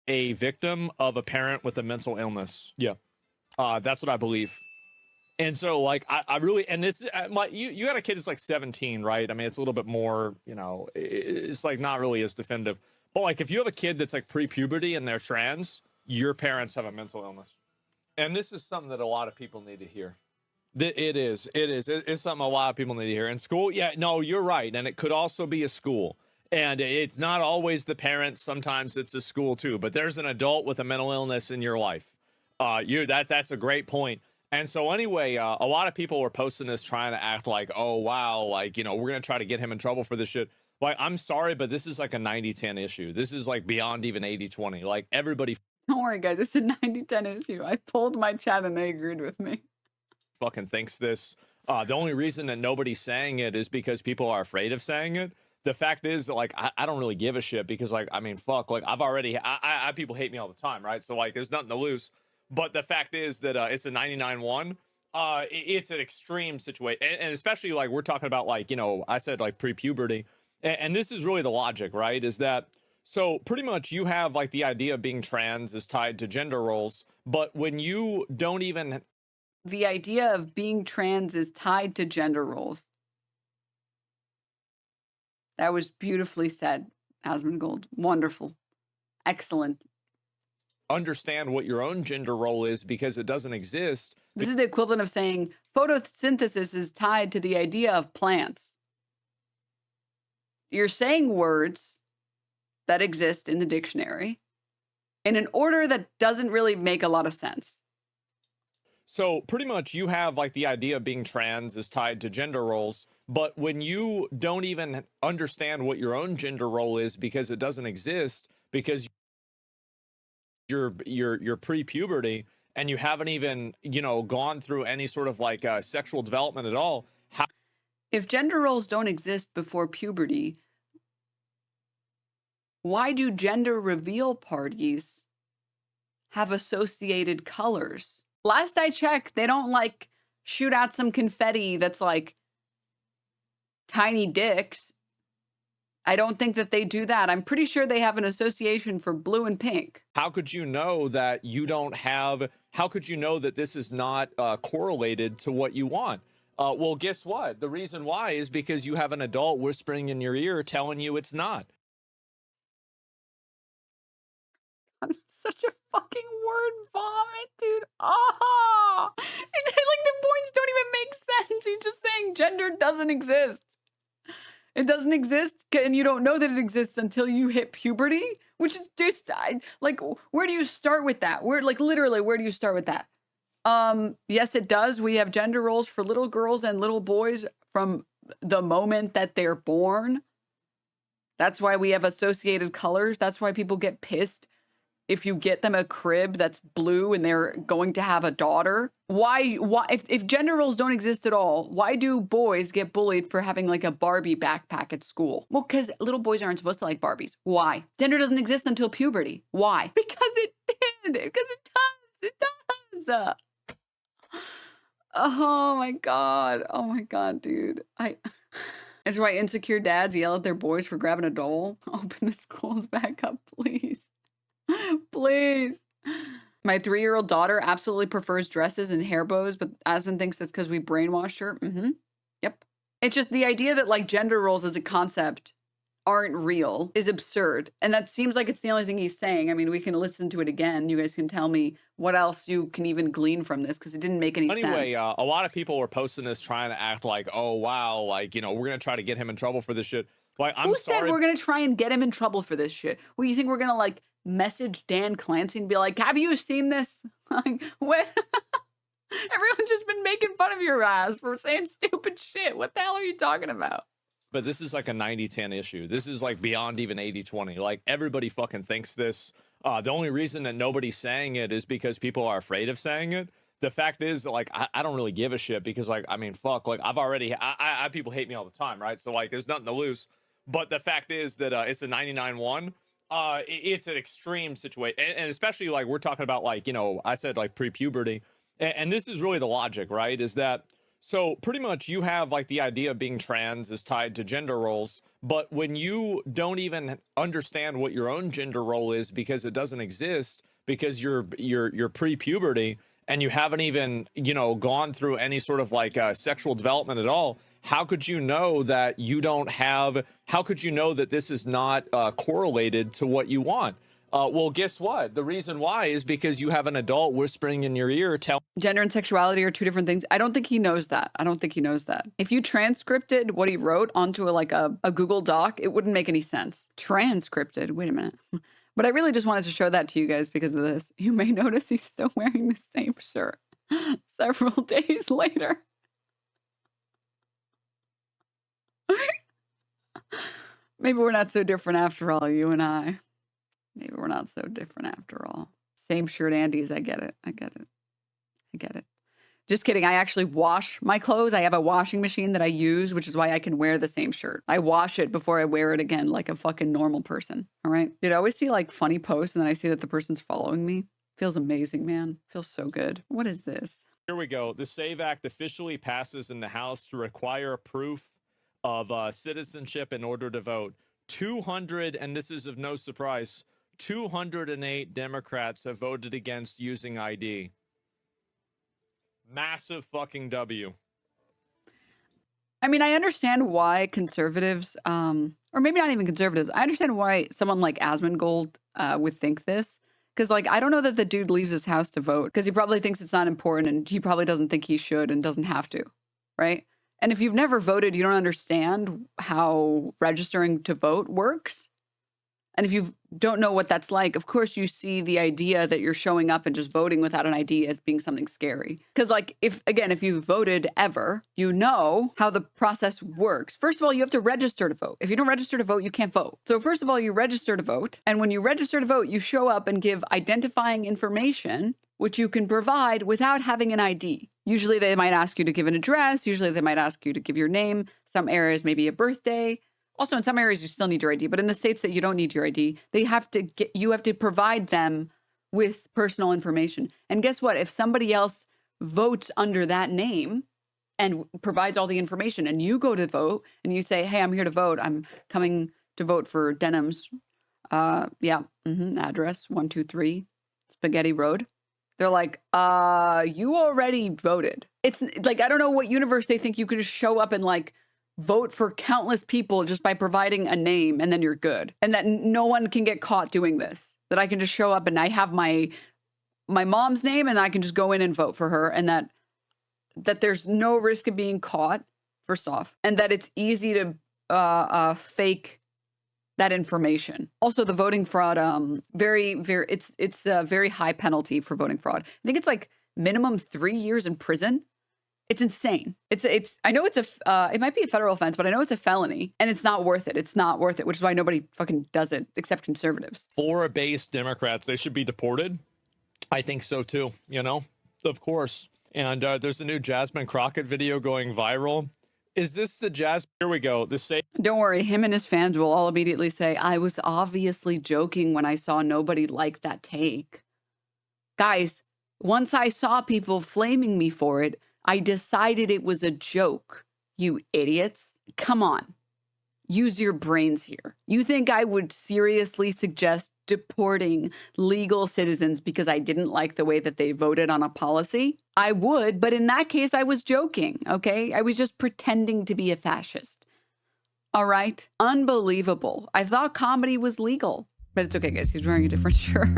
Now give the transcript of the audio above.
a victim of a parent with a mental illness. Yeah. That's what I believe. And so, like, I really, and this, you got a kid that's like 17, right? I mean, it's a little bit more, you know, it's like not really as definitive. But like, if you have a kid that's like pre-puberty and they're trans, your parents have a mental illness. And this is something that a lot of people need to hear. It's something a lot of people need to hear. In school, yeah, no, you're right. And it could also be a school. And it's not always the parents. Sometimes it's a school too. But there's an adult with a mental illness in your life. That's a great point. And so anyway, a lot of people were posting this trying to act like, oh, wow, like, you know, we're going to try to get him in trouble for this shit. Like, I'm sorry, but this is like a 90-10 issue. This is like beyond even 80-20. Like, everybody. Don't worry, guys. It's a 90-10 issue. I polled my chat and they agreed with me. Fucking thinks this. The only reason that nobody's saying it is because people are afraid of saying it. The fact is that, like, I don't really give a shit because, like, I mean, fuck, like, I people hate me all the time, right? So, like, there's nothing to lose. But the fact is that it's a 99-1. It's an extreme situation. And especially, like, we're talking about, like, you know, I said, like, pre-puberty. And this is really the logic, right? Is that, so pretty much you have, like, the idea of being trans is tied to gender roles. But when you don't even... The idea of being trans is tied to gender roles. That was beautifully said, Asmongold. Wonderful. Excellent. Understand what your own gender role is because it doesn't exist. This is the equivalent of saying photosynthesis is tied to the idea of plants. You're saying words that exist in the dictionary in an order that doesn't really make a lot of sense. So pretty much you have, like, the idea of being trans is tied to gender roles, but when you don't even understand what your own gender role is because it doesn't exist, because you're pre-puberty and you haven't even, you know, gone through any sort of like sexual development at all. If gender roles don't exist before puberty, why do gender reveal parties have associated colors? Last I checked, they don't like shoot out some confetti that's like tiny dicks. I don't think that they do that. I'm pretty sure they have an association for blue and pink. How could you know that you don't have, how could you know that this is not correlated to what you want? Well, guess what? The reason why is because you have an adult whispering in your ear telling you it's not. I'm such a fucking word vomit, dude. Ah! And like the points don't even make sense. He's just saying gender doesn't exist. It doesn't exist, and you don't know that it exists until you hit puberty, which is just like, where do you start with that? Where, like, literally, where do you start with that? Yes, it does. We have gender roles for little girls and little boys from the moment that they're born. That's why we have associated colors. That's why people get pissed if you get them a crib that's blue and they're going to have a daughter. Why if gender roles don't exist at all, why do boys get bullied for having like a Barbie backpack at school? Well, because little boys aren't supposed to like Barbies. Why? Gender doesn't exist until puberty. Why? Because it did. Because it does. It does. Oh my god. Oh my god, dude. That's why insecure dads yell at their boys for grabbing a doll. Open the schools back up, please. Please. My 3-year-old daughter absolutely prefers dresses and hair bows, but Asmon thinks that's because we brainwashed her. Yep. It's just the idea that like gender roles as a concept aren't real is absurd. And that seems like it's the only thing he's saying. I mean, we can listen to it again. You guys can tell me what else you can even glean from this because it didn't make any sense. Anyway, a lot of people were posting this trying to act like, oh, wow, like, you know, we're going to try to get him in trouble for this shit. Like, Who said we're going to try and get him in trouble for this shit? Well, you think we're going to like message Dan Clancy and be like, have you seen this? Like, what? Everyone's just been making fun of your ass for saying stupid shit. What the hell are you talking about? But this is like a 90-10 issue. This is like beyond even 80-20. Like, everybody fucking thinks this. The only reason that nobody's saying it is because people are afraid of saying it. The fact is, like, I don't really give a shit because, like, I mean, fuck, like, I people hate me all the time, right? So, like, there's nothing to lose. But the fact is that it's a 99-1. It's an extreme situation. And especially, like, we're talking about, like, you know, I said, like, pre-puberty. And this is really the logic, right? Is that, so pretty much you have, like, the idea of being trans is tied to gender roles. But when you don't even understand what your own gender role is because it doesn't exist, because you're pre-puberty and you haven't even, you know, gone through any sort of like sexual development at all, how could you know that you don't have, how could you know that this is not correlated to what you want? Well, guess what? The reason why is because you have an adult whispering in your ear telling Gender and sexuality are two different things. I don't think he knows that. I don't think he knows that. If you transcripted what he wrote onto a Google Doc, it wouldn't make any sense. Transcripted, wait a minute. But I really just wanted to show that to you guys because of this. You may notice he's still wearing the same shirt several days later. Maybe we're not so different after all, you and I. Maybe we're not so different after all. Same shirt, Andy's. I get it. I get it. I get it. Just kidding. I actually wash my clothes. I have a washing machine that I use, which is why I can wear the same shirt. I wash it before I wear it again, like a fucking normal person. All right. Dude, I always see like funny posts and then I see that the person's following me. Feels amazing, man. Feels so good. What is this? Here we go. The SAVE Act officially passes in the House to require proof of citizenship in order to vote. 200, and this is of no surprise, 208 Democrats have voted against using ID. Massive fucking W. I mean, I understand why conservatives, or maybe not even conservatives, I understand why someone like Asmongold would think this. Because, like, I don't know that the dude leaves his house to vote because he probably thinks it's not important and he probably doesn't think he should and doesn't have to, right? And if you've never voted, you don't understand how registering to vote works. And if you don't know what that's like, of course, you see the idea that you're showing up and just voting without an ID as being something scary. Because, like, if you've voted ever, you know how the process works. First of all, you have to register to vote. If you don't register to vote, you can't vote. So first of all, you register to vote. And when you register to vote, you show up and give identifying information, which you can provide without having an ID. Usually they might ask you to give an address. Usually they might ask you to give your name. Some areas, maybe a birthday. Also, in some areas, you still need your ID, but in the states that you don't need your ID, you have to provide them with personal information. And guess what? If somebody else votes under that name and provides all the information, and you go to vote and you say, "Hey, I'm here to vote. I'm coming to vote for Denims. Address 123 Spaghetti Road." They're like, you already voted. It's like, I don't know what universe they think you could just show up and like vote for countless people just by providing a name and then you're good. And that no one can get caught doing this. That I can just show up and I have my mom's name and I can just go in and vote for her, and that there's no risk of being caught, first off, and that it's easy to fake that information. Also, the voting fraud, it's a very high penalty for voting fraud. I think it's like minimum 3 years in prison. It's insane. I know it might be a federal offense, but I know it's a felony and it's not worth it. It's not worth it, which is why nobody fucking does it except conservatives. Florida-based Democrats, they should be deported. I think so too, you know, of course. And there's a new Jasmine Crockett video going viral. Is this the Jasmine? Here we go. Don't worry. Him and his fans will all immediately say, I was obviously joking when I saw nobody like that take. Guys, once I saw people flaming me for it, I decided it was a joke. You idiots. Come on. Use your brains here. You think I would seriously suggest deporting legal citizens because I didn't like the way that they voted on a policy? I would, but in that case, I was joking, okay? I was just pretending to be a fascist. All right? Unbelievable. I thought comedy was legal. But it's okay, guys. He's wearing a different shirt.